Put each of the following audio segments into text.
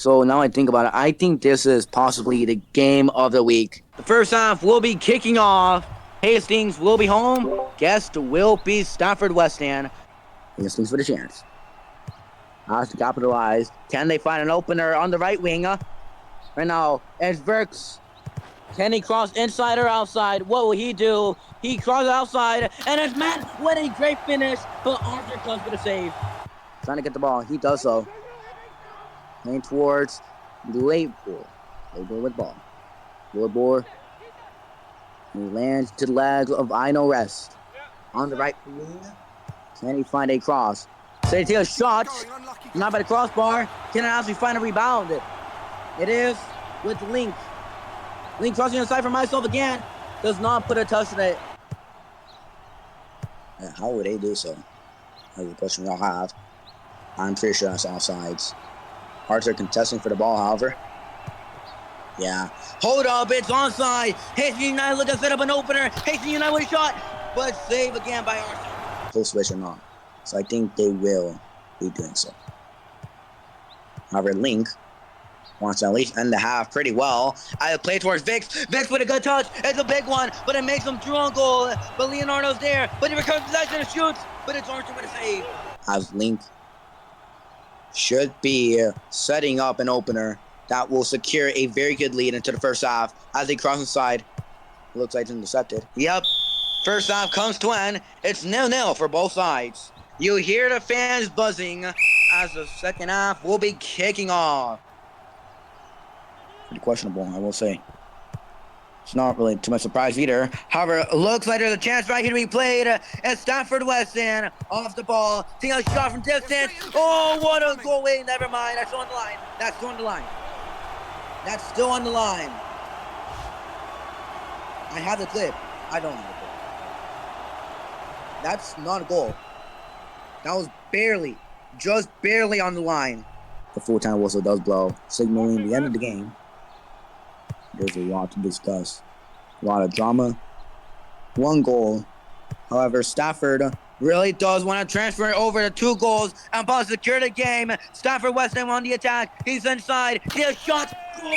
So now I think about it, I think this is possibly the game of the week. The first half will be kicking off. Hastings will be home. Guest will be Stafford West End. Hastings for the chance. Has to capitalize. Can they find an opener on the right wing? Right now, it's Burks. Can he cross inside or outside? What will he do? He crosses outside, and it's Matt. What a great finish, but Arthur comes with a save. Trying to get the ball. He does so. Playing towards Labor. Labor with ball. Labor. He lands to the legs of Ino Rest. On the right wing. Can he find a cross? So he takes a shot. Not by the crossbar. Can actually find a rebound? It is with Link. Link crossing inside for myself again. Does not put a touch in it. How would they do so? That's the question we all have. I'm pretty sure that's offsides. Arthur contesting for the ball, however. Yeah. Hold up, it's onside. Hastings United look to set up an opener. Hastings United with a shot. But save again by Arthur. Full switch or not. So I think they will be doing so. However, Link wants to at least end the half pretty well. I play towards Vix. Vix with a good touch. It's a big one, but it makes him through on goal. But Leonardo's there. But he recovers possession and shoots. But it's Arthur with a save. As Link should be setting up an opener that will secure a very good lead into the first half. As they cross inside, it looks like it's intercepted. Yep, first half comes to end. It's 0-0 for both sides. You hear the fans buzzing as the second half will be kicking off. Pretty questionable, I will say. It's not really too much surprise either. However, it looks like there's a chance right here to be played at Stafford West End. Off the ball. Taking a shot from distance. Oh, what a goal. Wait, never mind. That's still on the line. That's still on the line. That's still on the line. I have the clip. I don't have the clip. That's not a goal. That was barely, just barely on the line. The full-time whistle does blow, signaling the end of the game. There's a lot to discuss. A lot of drama. One goal. However, Stafford really does want to transfer it over to 2 goals and possibly secure the game. Stafford West End on the attack. He's inside. He has shot. Goal!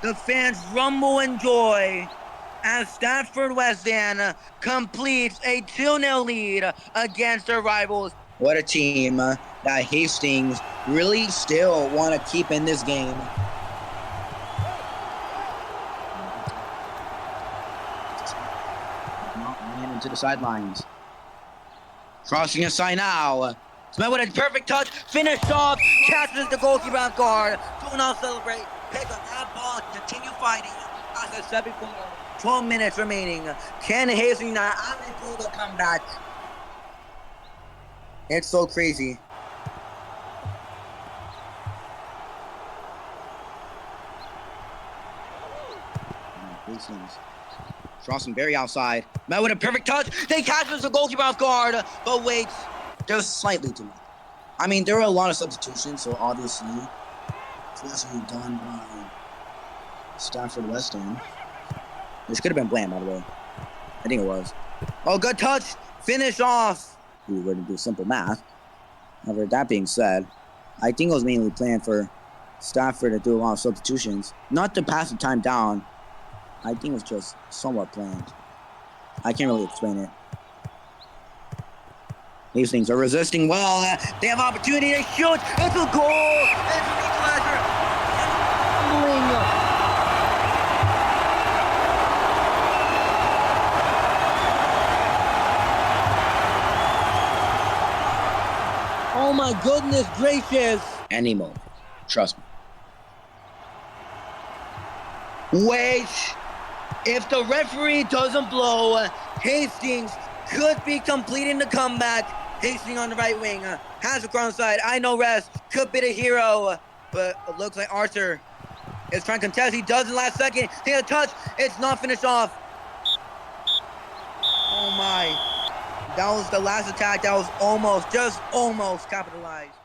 The fans rumble in joy as Stafford West End completes a 2-0 lead against their rivals. What a team that Hastings really still want to keep in this game. Ran into the sidelines. Crossing aside now. Smith with a perfect touch. Finished off. Catches the goalkeeper off guard. Do not celebrate. Pick up that ball. Continue fighting. As I said before, 12 minutes remaining. Can Hastings not able to come back? It's so crazy. Hastings crossing very outside. Met with a perfect touch. They catches the goalkeeper off guard, but waits just slightly too much. I mean, there were a lot of substitutions, so obviously, especially done by Stafford West End. This could have been Bland, by the way. I think it was. Oh, good touch. Finish off. If we were to do simple math. However, that being said, I think it was mainly planned for Stafford to do a lot of substitutions. Not to pass the time down. I think it was just somewhat planned. I can't really explain it. These things are resisting well. They have opportunity to shoot. It's a goal. It's an equalizer. Oh my goodness gracious. Any moment. Trust me. Wait. If the referee doesn't blow, Hastings could be completing the comeback. Hastings on the right wing. Has a cross side. I know rest. Could be the hero. But it looks like Arthur is trying to contest. He does in the last second. Take a touch. It's not finished off. Oh my. That was the last attack. That was almost, just almost capitalized.